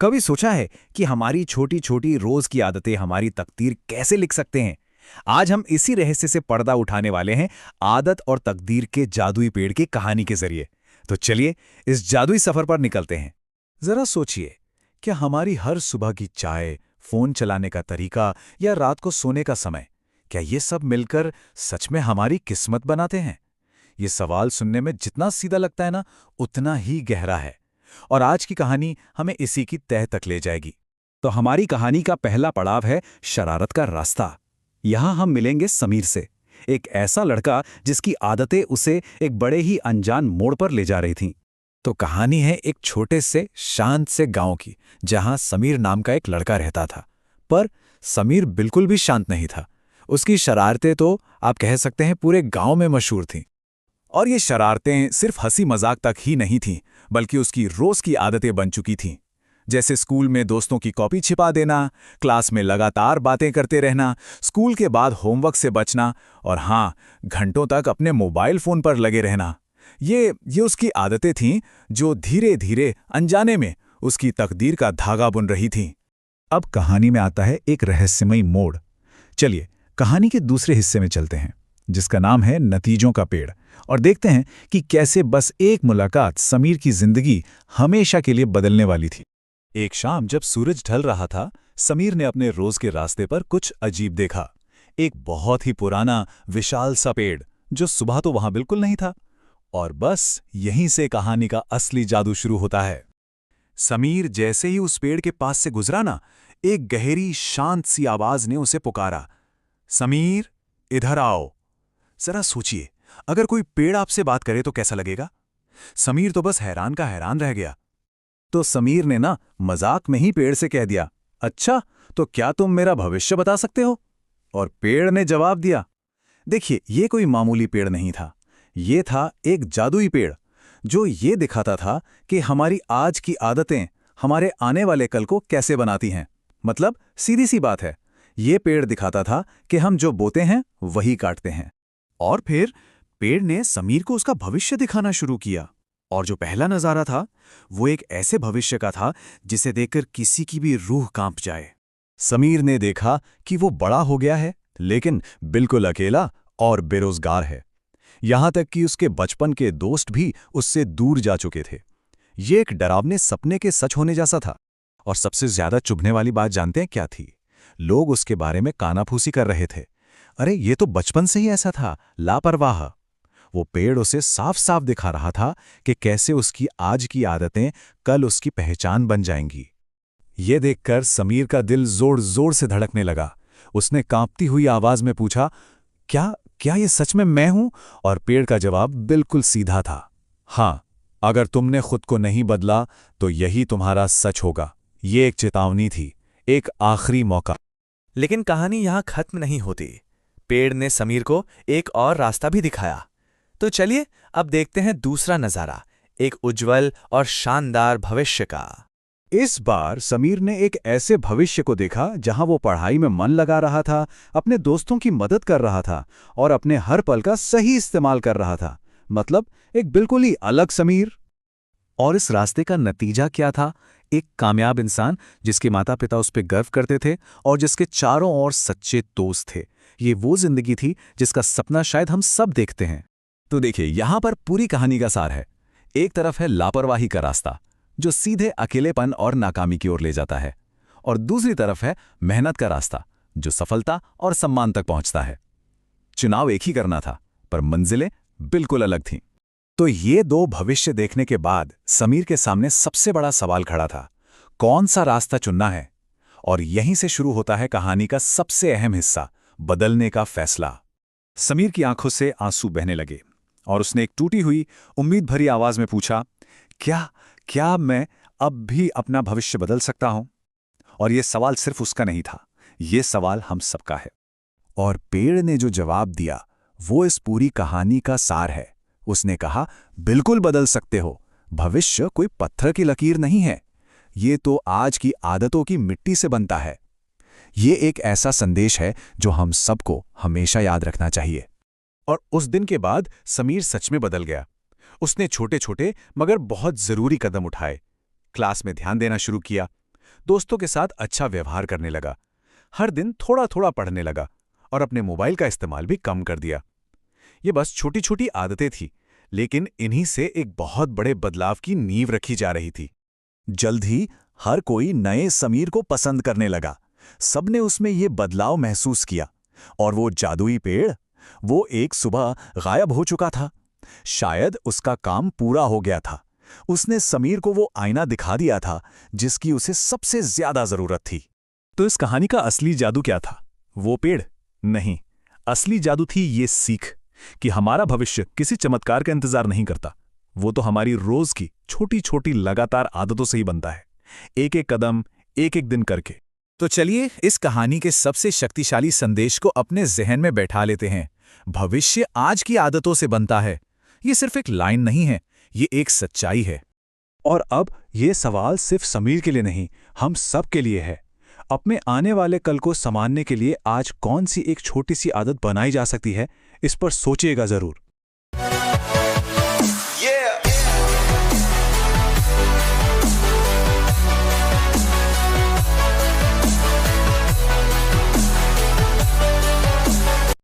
कभी सोचा है कि हमारी छोटी छोटी रोज की आदतें हमारी तकदीर कैसे लिख सकते हैं? आज हम इसी रहस्य से पर्दा उठाने वाले हैं, आदत और तकदीर के जादुई पेड़ की कहानी के जरिए। तो चलिए इस जादुई सफर पर निकलते हैं। जरा सोचिए, क्या हमारी हर सुबह की चाय, फोन चलाने का तरीका या रात को सोने का समय, क्या ये सब मिलकर सच में हमारी किस्मत बनाते हैं? ये सवाल सुनने में जितना सीधा लगता है ना, उतना ही गहरा है। और आज की कहानी हमें इसी की तह तक ले जाएगी। तो हमारी कहानी का पहला पड़ाव है शरारत का रास्ता। यहां हम मिलेंगे समीर से, एक ऐसा लड़का जिसकी आदतें उसे एक बड़े ही अनजान मोड़ पर ले जा रही थीं। तो कहानी है एक छोटे से शांत से गांव की, जहां समीर नाम का एक लड़का रहता था। पर समीर बिल्कुल भी शांत नहीं था। उसकी शरारतें तो आप कह सकते हैं पूरे गांव में मशहूर थीं। और ये शरारतें सिर्फ हंसी मजाक तक ही नहीं थीं, बल्कि उसकी रोज की आदतें बन चुकी थीं। जैसे स्कूल में दोस्तों की कॉपी छिपा देना, क्लास में लगातार बातें करते रहना, स्कूल के बाद होमवर्क से बचना और हाँ, घंटों तक अपने मोबाइल फोन पर लगे रहना। ये उसकी आदतें थीं जो धीरे धीरे अनजाने में उसकी तकदीर का धागा बुन रही थीं। अब कहानी में आता है एक रहस्यमयी मोड़। चलिए कहानी के दूसरे हिस्से में चलते हैं, जिसका नाम है नतीजों का पेड़, और देखते हैं कि कैसे बस एक मुलाकात समीर की जिंदगी हमेशा के लिए बदलने वाली थी। एक शाम जब सूरज ढल रहा था, समीर ने अपने रोज के रास्ते पर कुछ अजीब देखा। एक बहुत ही पुराना विशाल सा पेड़, जो सुबह तो वहां बिल्कुल नहीं था। और बस यहीं से कहानी का असली जादू शुरू होता है। समीर जैसे ही उस पेड़ के पास से गुजरा ना, एक गहरी शांत सी आवाज ने उसे पुकारा, समीर, इधर आओ। जरा सोचिए, अगर कोई पेड़ आपसे बात करे तो कैसा लगेगा? समीर तो बस हैरान का हैरान रह गया। तो समीर ने ना मजाक में ही पेड़ से कह दिया, अच्छा, तो क्या तुम मेरा भविष्य बता सकते हो? और पेड़ ने जवाब दिया, देखिए, ये कोई मामूली पेड़ नहीं था। ये था एक जादुई पेड़, जो ये दिखाता था कि हमारी आज की आदतें हमारे आने वाले कल को कैसे बनाती हैं। मतलब सीधी सी बात है, ये पेड़ दिखाता था कि हम जो बोते हैं वही काटते हैं। और फिर पेड़ ने समीर को उसका भविष्य दिखाना शुरू किया। और जो पहला नजारा था, वो एक ऐसे भविष्य का था जिसे देखकर किसी की भी रूह कांप जाए। समीर ने देखा कि वो बड़ा हो गया है, लेकिन बिल्कुल अकेला और बेरोजगार है। यहां तक कि उसके बचपन के दोस्त भी उससे दूर जा चुके थे। ये एक डरावने सपने के सच होने जैसा था। और सबसे ज्यादा चुभने वाली बात जानते हैं क्या थी? लोग उसके बारे में कानाफूसी कर रहे थे। अरे, ये तो बचपन से ही ऐसा था, लापरवाह। वो पेड़ उसे साफ साफ दिखा रहा था कि कैसे उसकी आज की आदतें कल उसकी पहचान बन जाएंगी। ये देखकर समीर का दिल जोर जोर से धड़कने लगा। उसने कांपती हुई आवाज में पूछा, क्या क्या ये सच में मैं हूं? और पेड़ का जवाब बिल्कुल सीधा था, हाँ, अगर तुमने खुद को नहीं बदला तो यही तुम्हारा सच होगा। ये एक चेतावनी थी, एक आखिरी मौका। लेकिन कहानी यहाँ खत्म नहीं होती। पेड़ ने समीर को एक और रास्ता भी दिखाया। तो चलिए अब देखते हैं दूसरा नजारा, एक उज्जवल और शानदार भविष्य का। इस बार समीर ने एक ऐसे भविष्य को देखा जहां वो पढ़ाई में मन लगा रहा था, अपने दोस्तों की मदद कर रहा था और अपने हर पल का सही इस्तेमाल कर रहा था। मतलब एक बिल्कुल ही अलग समीर। और इस रास्ते का नतीजा क्या था? एक कामयाब इंसान जिसके माता पिता उस पर गर्व करते थे और जिसके चारों ओर सच्चे दोस्त थे। ये वो जिंदगी थी जिसका सपना शायद हम सब देखते हैं। तो देखिए, यहां पर पूरी कहानी का सार है। एक तरफ है लापरवाही का रास्ता, जो सीधे अकेलेपन और नाकामी की ओर ले जाता है, और दूसरी तरफ है मेहनत का रास्ता, जो सफलता और सम्मान तक पहुंचता है। चुनाव एक ही करना था, पर मंजिलें बिल्कुल अलग थीं। तो ये दो भविष्य देखने के बाद समीर के सामने सबसे बड़ा सवाल खड़ा था, कौन सा रास्ता चुनना है? और यहीं से शुरू होता है कहानी का सबसे अहम हिस्सा, बदलने का फैसला। समीर की आंखों से आंसू बहने लगे और उसने एक टूटी हुई, उम्मीद भरी आवाज में पूछा, क्या क्या मैं अब भी अपना भविष्य बदल सकता हूं? और यह सवाल सिर्फ उसका नहीं था, यह सवाल हम सबका है। और पेड़ ने जो जवाब दिया, वो इस पूरी कहानी का सार है। उसने कहा, बिल्कुल बदल सकते हो। भविष्य कोई पत्थर की लकीर नहीं है, ये तो आज की आदतों की मिट्टी से बनता है। ये एक ऐसा संदेश है जो हम सबको हमेशा याद रखना चाहिए। और उस दिन के बाद समीर सच में बदल गया। उसने छोटे छोटे मगर बहुत जरूरी कदम उठाए। क्लास में ध्यान देना शुरू किया, दोस्तों के साथ अच्छा व्यवहार करने लगा, हर दिन थोड़ा थोड़ा पढ़ने लगा और अपने मोबाइल का इस्तेमाल भी कम कर दिया। ये बस छोटी छोटी आदतें थी, लेकिन इन्हीं से एक बहुत बड़े बदलाव की नींव रखी जा रही थी। जल्द ही हर कोई नए समीर को पसंद करने लगा। सबने उसमें ये बदलाव महसूस किया और वो जादुई पेड़, वो एक सुबह गायब हो चुका था। शायद उसका काम पूरा हो गया था। उसने समीर को वो आईना दिखा दिया था जिसकी उसे सबसे ज्यादा जरूरत थी। तो इस कहानी का असली जादू क्या था? वो पेड़ नहीं, असली जादू थी ये सीख कि हमारा भविष्य किसी चमत्कार का इंतजार नहीं करता। वो तो हमारी रोज की छोटी छोटी लगातार आदतों से ही बनता है, एक एक कदम, एक एक दिन करके। तो चलिए इस कहानी के सबसे शक्तिशाली संदेश को अपने जहन में बैठा लेते हैं। भविष्य आज की आदतों से बनता है। ये सिर्फ एक लाइन नहीं है, ये एक सच्चाई है। और अब ये सवाल सिर्फ समीर के लिए नहीं, हम सब के लिए है। अपने आने वाले कल को संभालने के लिए आज कौन सी एक छोटी सी आदत बनाई जा सकती है, इस पर सोचिएगा जरूर।